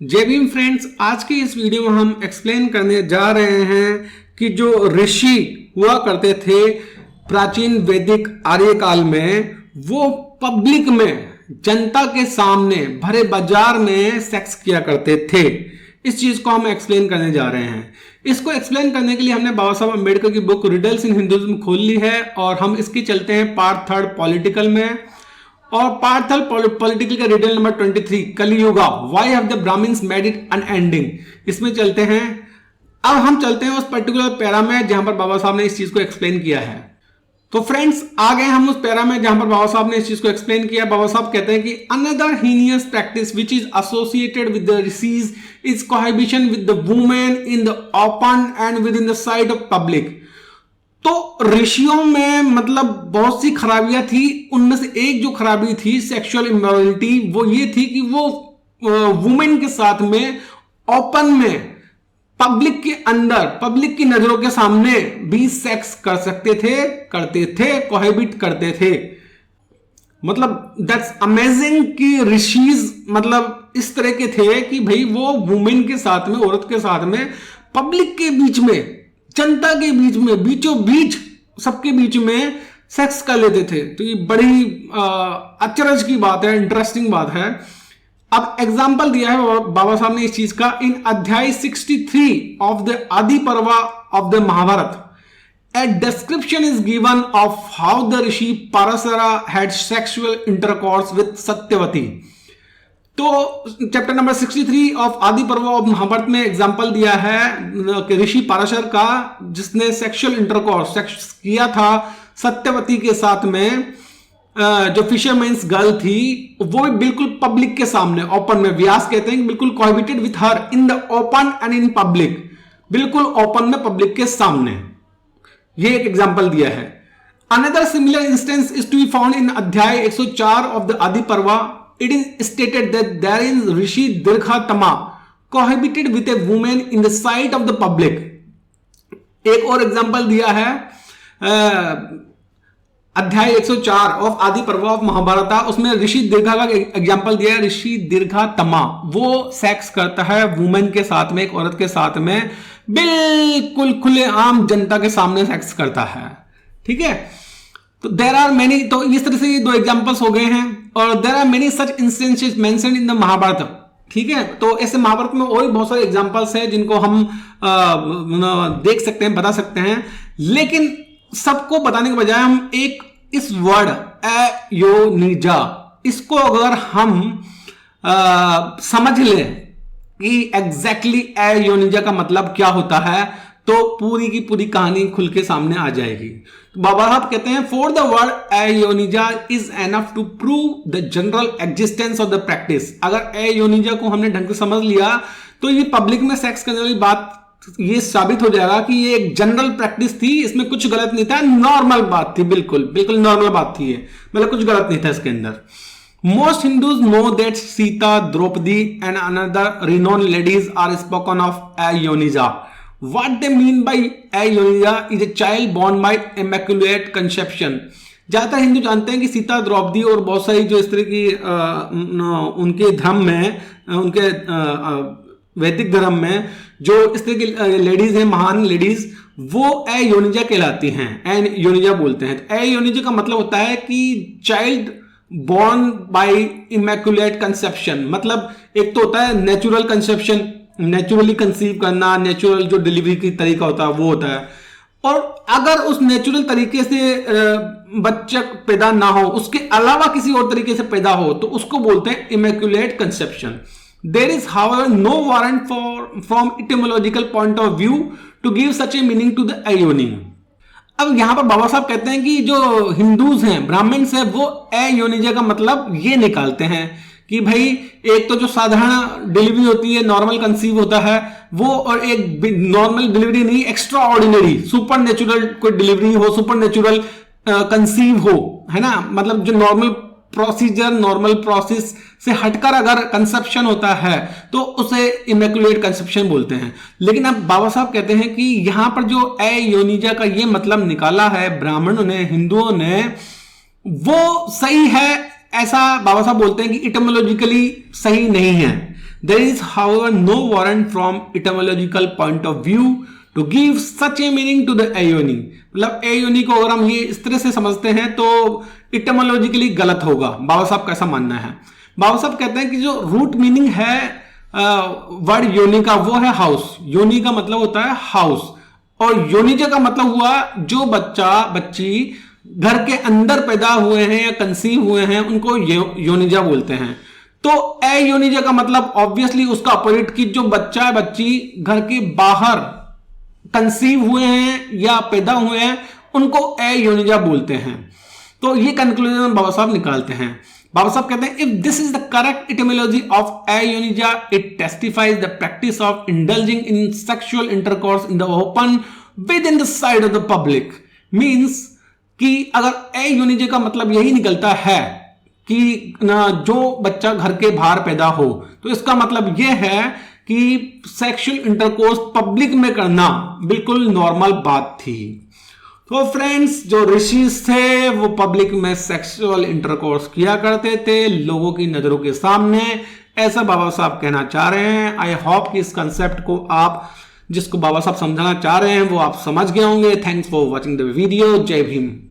जय भीम फ्रेंड्स, आज की इस वीडियो में हम एक्सप्लेन करने जा रहे हैं कि जो ऋषि हुआ करते थे प्राचीन वैदिक आर्यकाल में, वो पब्लिक में जनता के सामने भरे बाजार में सेक्स किया करते थे। इस चीज को हम एक्सप्लेन करने जा रहे हैं। इसको एक्सप्लेन करने के लिए हमने बाबा साहब अम्बेडकर की बुक रिडल्स इन हिंदुइज्म खोल ली है और हम इसकी चलते हैं पार्ट थर्ड पॉलिटिकल में। और पार्ट थर्ड पॉलिटिकल का riddle number 23 Kaliyuga, why have the Brahmins made it unending, इसमें चलते हैं। अब हम चलते हैं उस पर्टिकुलर पैरा में जहां पर बाबा साहब ने इस चीज को एक्सप्लेन किया है। तो फ्रेंड्स, आ गए हम उस पैरा में जहां पर बाबा साहब ने इस चीज को एक्सप्लेन किया। बाबा साहब कहते हैं कि another heinous practice which is associated with the Rishis is cohabitation with the women in the open and with in the sight of public. तो ऋषियों में मतलब बहुत सी खराबियां थी। उनमें से एक जो खराबी थी सेक्सुअल इमोरलिटी, वो ये थी कि वो वुमेन के साथ में ओपन में पब्लिक के अंदर पब्लिक की नजरों के सामने भी सेक्स कर सकते थे, करते थे, कोहैबिट करते थे। मतलब दैट्स अमेजिंग कि ऋषिज मतलब इस तरह के थे कि भाई वो वुमेन के साथ में, औरत के साथ में, पब्लिक के बीच में, जनता के बीच में, बीचों बीच, सबके बीच में सेक्स कर लेते थे। तो ये बड़ी अचरज की बात है, इंटरेस्टिंग बात है। अब एग्जाम्पल दिया है बाबा साहब ने इस चीज का इन अध्याय 63 of the Adi Parva of the Mahabharata. A description is given of how the Rishi Parashara had sexual intercourse with Satyavati. तो चैप्टर नंबर 63 ऑफ आदि पर्व ऑफ महाभारत में एग्जाम्पल दिया है कि ऋषि पाराशर का, जिसने सेक्सुअल इंटरकोर्स सेक्स किया था सत्यवती के साथ में, जो फिशरमैन्स गर्ल थी, वो भी बिल्कुल पब्लिक के सामने ओपन में। व्यास कहते हैं बिल्कुल cohabited with her in the open and in public, बिल्कुल ओपन में, पब्लिक के सामने। ये एक एग्जाम्पल दिया है। Another similar instance is to be found in Adhyaya 104 of the Adi पर्वा। It is stated that there is Rishi Dirghatama cohabited with a woman in the sight of the public। एक और एग्जांपल दिया है अध्याय 104 ऑफ आदि पर्व ऑफ महाभारत, उसमें ऋषि दीर्घा का एग्जांपल दिया है। ऋषि दीर्घातमा वो सेक्स करता है वुमेन के साथ में, एक औरत के साथ में, बिल्कुल खुलेआम जनता के सामने सेक्स करता है। ठीक है, तो देर आर मेनी, तो इस तरह से ये दो एग्जांपल्स हो गए हैं। और there are many such instances mentioned in the Mahabharata. ठीक है, तो ऐसे महाभारत में और भी बहुत सारे एग्जांपल्स हैं जिनको हम देख सकते हैं, बता सकते हैं। लेकिन सबको बताने के बजाय हम एक इस वर्ड अयोनिजा, इसको अगर हम समझ लें कि एग्जैक्टली अयोनिजा का मतलब क्या होता है, तो पूरी की पूरी कहानी खुल के सामने आ जाएगी। तो बाबा साहब कहते हैं for the word Ayonija is enough to prove the general existence of the practice. अगर अयोनिजा को हमने ढंग से समझ लिया तो ये पब्लिक में सेक्स करने वाली बात, ये साबित हो जाएगा कि ये एक जनरल प्रैक्टिस थी, इसमें कुछ गलत नहीं था, नॉर्मल बात थी, बिल्कुल बिल्कुल नॉर्मल बात थी ये, मतलब कुछ गलत नहीं था इसके अंदर। Most Hindus know that Sita, Draupadi and another renowned ladies are spoken of Ayonija. What they mean by Ayonija is a child born by immaculate conception। ज्यादातर हिंदू जानते हैं कि सीता, द्रौपदी और बहुत सारी जो इस तरह की उनके धर्म में, उनके वैदिक धर्म में जो इस तरह की लेडीज हैं, महान लेडीज, वो अयोनिजा कहलाती हैं, अयोनिजा बोलते हैं। अयोनिजा का मतलब होता है कि child born by immaculate conception. मतलब एक तो होता है नेचुरल कंसेप्शन, नेचुरली कंसीव करना, नेचुरल जो डिलीवरी की तरीका होता है वो होता है। और अगर उस नेचुरल तरीके से बच्चा पैदा ना हो, उसके अलावा किसी और तरीके से पैदा हो, तो उसको बोलते हैं immaculate conception. There is however no warrant from etymological point of view to give such a meaning to the Ayoni. अब यहां पर बाबा साहब कहते हैं कि जो हिंदूज हैं, ब्राह्मण्स हैं, वो अयोनिजा का मतलब ये निकालते हैं कि भाई एक तो जो साधारण डिलीवरी होती है, नॉर्मल कंसीव होता है वो, और एक नॉर्मल डिलीवरी नहीं, एक्स्ट्रा ऑर्डिनरी सुपर नेचुरल कोई डिलीवरी हो, सुपर नेचुरल कंसीव हो, है ना। मतलब जो नॉर्मल प्रोसीजर, नॉर्मल प्रोसेस से हटकर अगर कंसेप्शन होता है तो उसे इमैक्युलेट कंसेप्शन बोलते हैं। लेकिन अब बाबा साहब कहते हैं कि यहां पर जो अयोनिजा का ये मतलब निकाला है ब्राह्मणों ने, हिंदुओं ने, वो सही है, ऐसा बाबा साहब बोलते हैं कि इटमोलॉजिकली सही नहीं है। There is, however, no warrant from etymological point of view to give such a meaning to the aeoni. मतलब aeoni को अगर हम ये इस तरह से समझते हैं तो etymologically गलत होगा। बाबा साहब का ऐसा मानना है। बाबा साहब कहते हैं कि जो रूट मीनिंग है वर्ड योनि का वो है हाउस। योनि का मतलब होता है हाउस, और योनिजा का मतलब हुआ जो बच्चा बच्ची घर के अंदर पैदा हुए हैं या कंसीव हुए हैं उनको योनिजा बोलते हैं। तो अयोनिजा का मतलब ऑब्वियसली उसका अपोजिट की जो बच्चा है बच्ची घर के बाहर कंसीव हुए हैं या पैदा हुए हैं उनको अयोनिजा बोलते हैं। तो ये कंक्लूजन बाबा साहब निकालते हैं। बाबा साहब कहते हैं if this is the correct etymology of Ayonija it testifies the practice of indulging in sexual intercourse in the open with in the side of the public. Means कि अगर अयोनिजा का मतलब यही निकलता है कि जो बच्चा घर के बाहर पैदा हो, तो इसका मतलब यह है कि सेक्सुअल इंटरकोर्स पब्लिक में करना बिल्कुल नॉर्मल बात थी। तो फ्रेंड्स, जो ऋषि थे वो पब्लिक में सेक्सुअल इंटरकोर्स किया करते थे लोगों की नजरों के सामने, ऐसा बाबा साहब कहना चाह रहे हैं। आई होप कि इस कंसेप्ट को आप जिसको बाबा साहब समझाना चाह रहे हैं वो आप समझ गए होंगे। Thanks for watching the video. जय भीम।